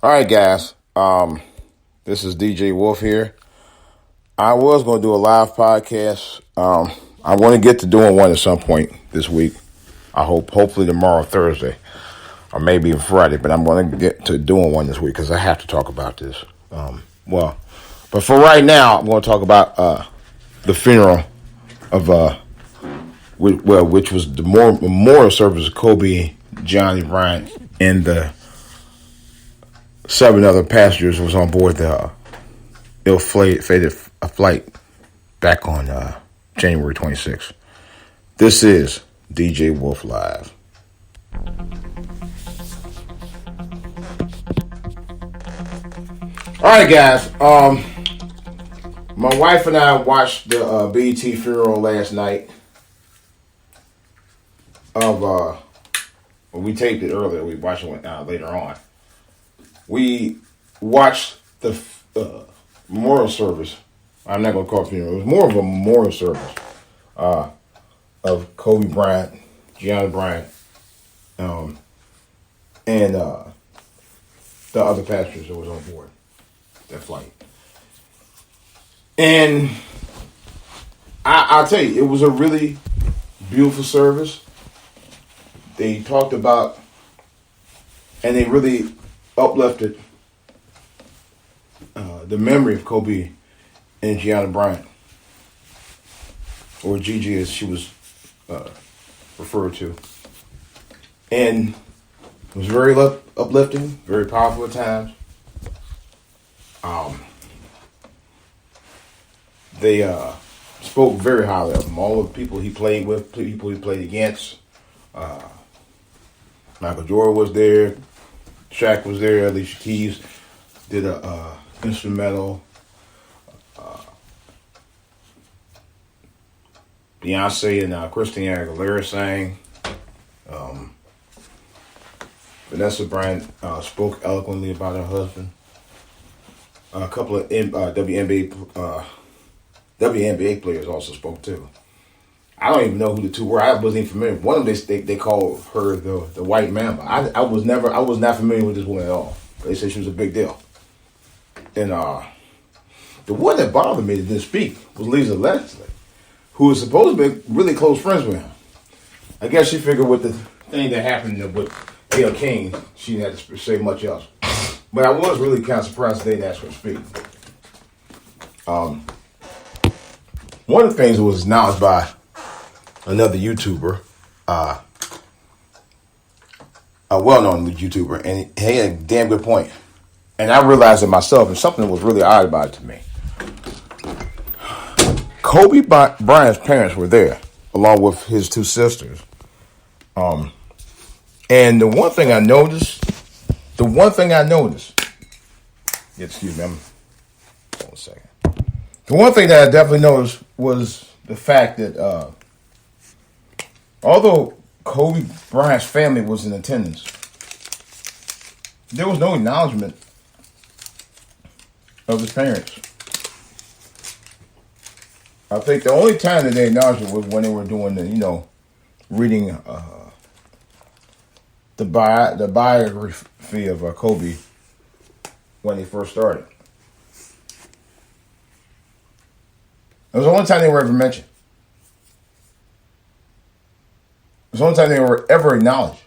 All right, guys. This is DJ Wolf here. I was going to do a live podcast. I want to get to doing one at some point this week. I hope, hopefully tomorrow, Thursday, or maybe even Friday. But I'm going to get to doing one this week because I have to talk about this. But for right now, I'm going to talk about the funeral of which was the memorial service of Kobe, Johnny Bryant, and the 7 other passengers was on board the ill-fated flight back on January 26th. This is DJ Wolf Live. All right, guys. My wife and I watched the BET funeral last night. We taped it earlier. We watched it later on. We watched the memorial service. I'm not going to call it funeral. It was more of a memorial service of Kobe Bryant, Gianna Bryant, and the other passengers that was on board that flight. And I'll tell you, it was a really beautiful service. They talked about, and they really uplifted the memory of Kobe and Gianna Bryant, or Gigi as she was referred to. And it was very uplifting, very powerful at times. They spoke very highly of him. All the people he played with, people he played against. Michael Jordan was there. Shaq was there. Alicia Keys did a instrumental. Beyonce and Christina Aguilera sang. Vanessa Bryant spoke eloquently about her husband. A couple of WNBA players also spoke too. I don't even know who the two were. I wasn't even familiar. One of them they called her the White Mamba. I was not familiar with this woman at all. They said she was a big deal. And the one that bothered me that didn't speak was Lisa Leslie, who was supposed to be really close friends with him. I guess she figured with the thing that happened with Gayle King, she didn't have to say much else. But I was really kind of surprised they didn't ask her to speak. One of the things that was acknowledged by another YouTuber, a well-known YouTuber, and he had a damn good point. And I realized it myself, and something that was really odd about it to me. Kobe Bryant's parents were there, along with his 2 sisters. And the one thing I noticed, excuse me, hold on a second. The one thing that I definitely noticed was the fact that although Kobe Bryant's family was in attendance, there was no acknowledgement of his parents. I think the only time that they acknowledged it was when they were doing reading the biography of Kobe when he first started. It was the only time they were ever mentioned. It was the only time they were ever acknowledged.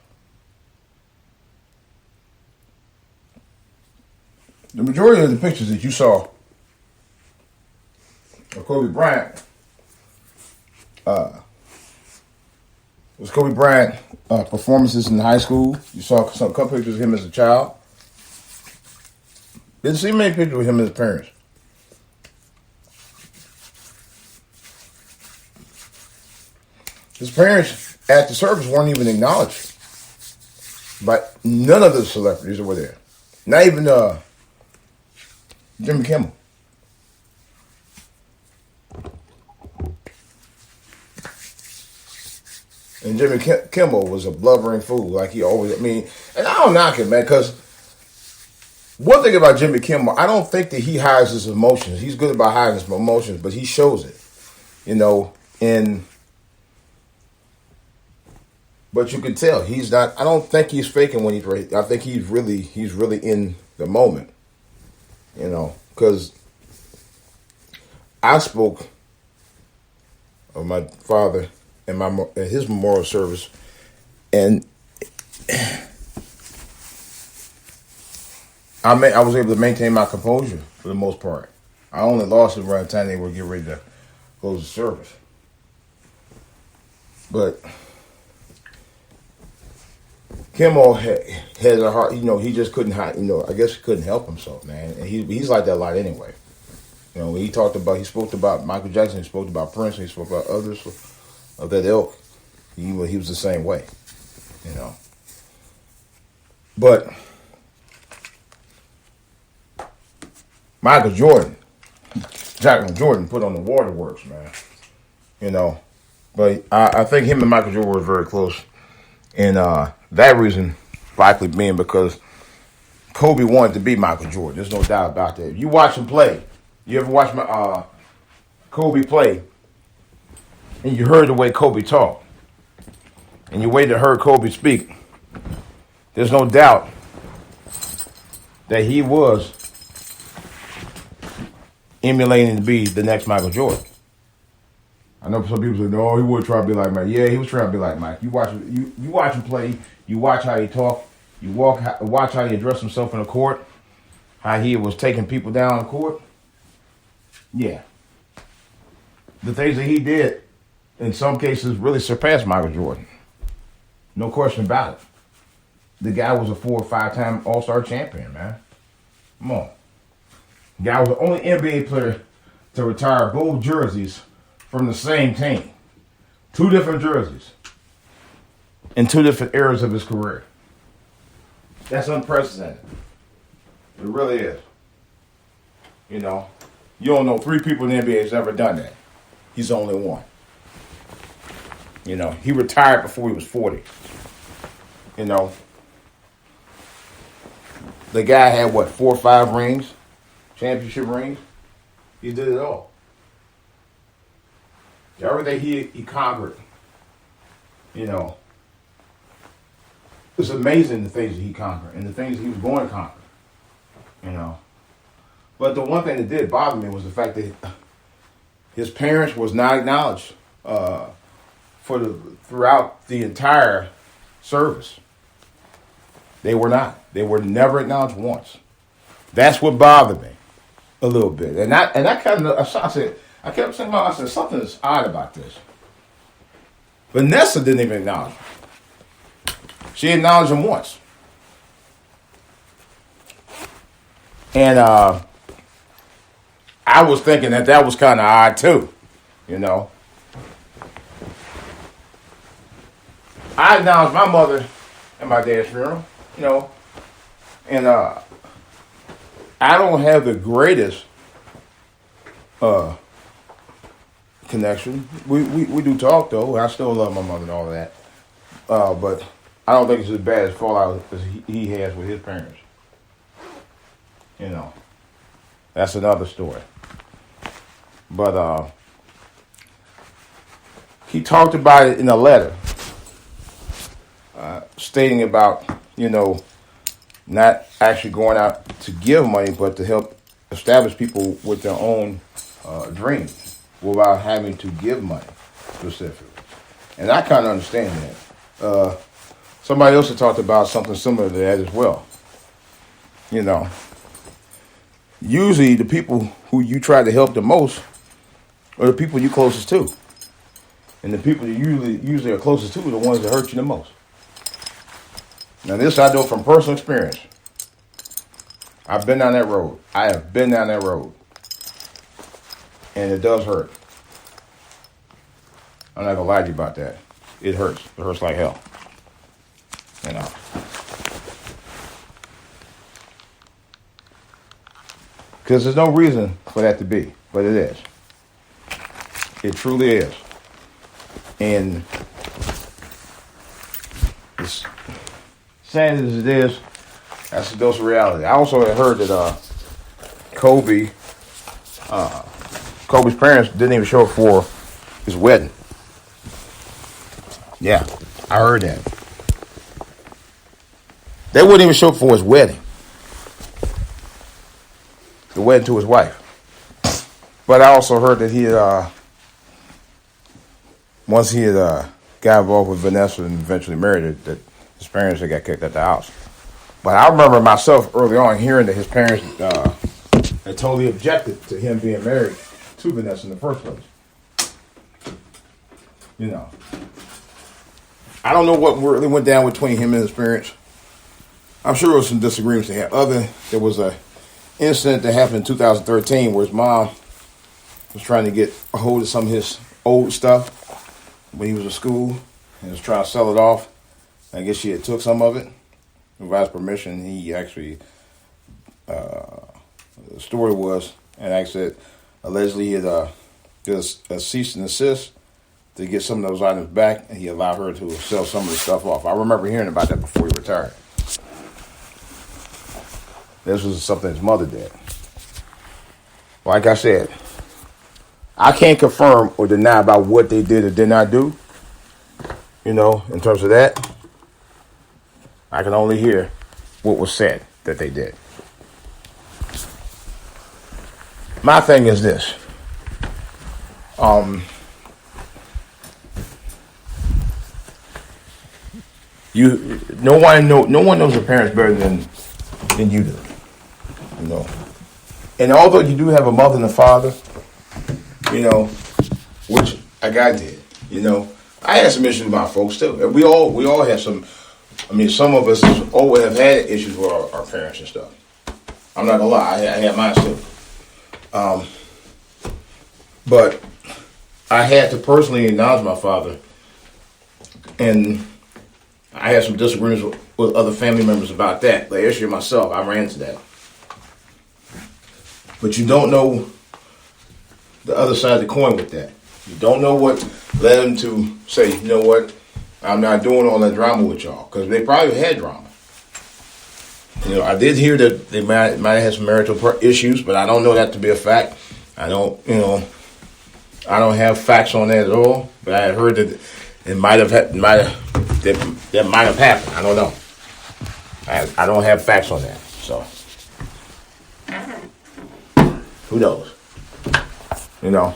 The majority of the pictures that you saw of Kobe Bryant was Kobe Bryant performances in high school. You saw a couple pictures of him as a child. Didn't see many pictures of him as parents. His parents at the service weren't even acknowledged by none of the celebrities that were there. Not even Jimmy Kimmel. And Jimmy Kimmel was a blubbering fool, like he always. And I don't knock it, man, because one thing about Jimmy Kimmel, I don't think that he hides his emotions. He's good about hiding his emotions, but he shows it, But you can tell he's not. I don't think he's faking when he's. I think he's really in the moment, because I spoke of my father and his memorial service, and I was able to maintain my composure for the most part. I only lost it around the time they were getting ready to close the service. But Kimmel has a heart, he just couldn't hide, I guess he couldn't help himself, man. And he's like that a lot anyway. When he spoke about Michael Jackson, he spoke about Prince, he spoke about others of that ilk. He was the same way, But Michael Jordan put on the waterworks, man. But I think him and Michael Jordan were very close. And that reason likely being because Kobe wanted to be Michael Jordan. There's no doubt about that. If you watch him play, you ever watch Kobe play, and you heard the way Kobe talked, and you waited to hear Kobe speak, there's no doubt that he was emulating to be the next Michael Jordan. I know some people say, no, he would try to be like Mike. Yeah, he was trying to be like Mike. You watch him play. You watch how he talk. You watch how he addressed himself in the court. How he was taking people down the court. Yeah. The things that he did, in some cases, really surpassed Michael Jordan. No question about it. The guy was a 4 or 5-time All-Star champion, man. Come on. The guy was the only NBA player to retire both jerseys from the same team. 2 different jerseys. In 2 different eras of his career. That's unprecedented. It really is. You don't know 3 people in the NBA has ever done that. He's the only one. He retired before he was 40. The guy had 4 or 5 rings? Championship rings? He did it all. Everything he conquered, it's amazing the things that he conquered and the things that he was going to conquer, But the one thing that did bother me was the fact that his parents was not acknowledged throughout the entire service. They were not. They were never acknowledged once. That's what bothered me a little bit, and I kind of I kept saying, I said, something is odd about this. Vanessa didn't even acknowledge him. She acknowledged him once. And I was thinking that was kind of odd too, I acknowledged my mother at my dad's funeral, and I don't have the greatest connection. We do talk though. I still love my mother and all of that. But I don't think it's as bad as fallout as he has with his parents. That's another story. But he talked about it in a letter, stating about not actually going out to give money, but to help establish people with their own dreams without having to give money specifically. And I kind of understand that. Somebody else had talked about something similar to that as well. Usually the people who you try to help the most are the people you're closest to. And the people you usually are closest to are the ones that hurt you the most. Now this I know from personal experience. I've been down that road. I have been down that road. And it does hurt. I'm not going to lie to you about that. It hurts. It hurts like hell. Because there's no reason for that to be. But it is. It truly is. And as sad as it is, that's a dose of reality. I also had heard that Kobe's parents didn't even show up for his wedding. Yeah, I heard that. They wouldn't even show up for his wedding. the wedding to his wife. But I also heard that he had, once he had got involved with Vanessa and eventually married her, that his parents had got kicked out the house. But I remember myself early on hearing that his parents had totally objected to him being married to Vanessa in the first place. You know, I don't know what really went down between him and his parents. I'm sure there was some disagreements they had. There was a incident that happened in 2013 where his mom was trying to get a hold of some of his old stuff when he was in school and was trying to sell it off. I guess she had took some of it without his permission. He actually, the story was, and I said, allegedly he had did a cease and desist to get some of those items back, and he allowed her to sell some of the stuff off. I remember hearing about that before he retired. This was something his mother did. Like I said, I can't confirm or deny about what they did or did not do. You know, in terms of that, I can only hear what was said that they did. My thing is this. No one knows your parents better than you do. You know. And although you do have a mother and a father, you know, which I did, you know, I had some issues with my folks too. We all have some. I mean, some of us always have had issues with our parents and stuff. I'm not gonna lie, I had mine too. But I had to personally acknowledge my father, and I had some disagreements with other family members about that. The issue myself, I ran into that. But you don't know the other side of the coin with that. You don't know what led them to say, you know what, I'm not doing all that drama with y'all. Because they probably had drama. You know, I did hear that they might have had some marital issues, but I don't know that to be a fact. I don't have facts on that at all. But I heard that it might have happened. I don't know. I don't have facts on that. So who knows? You know,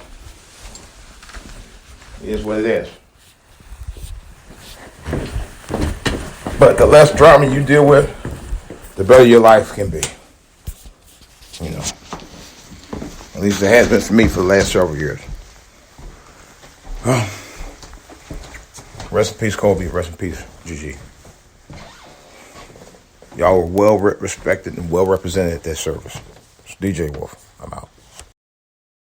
it is what it is. But the less drama you deal with, the better your life can be. You know, at least it has been for me for the last several years. Well, rest in peace, Kobe. Rest in peace, Gigi. Y'all were well respected and well represented at that service. It's DJ Wolf. I'm out.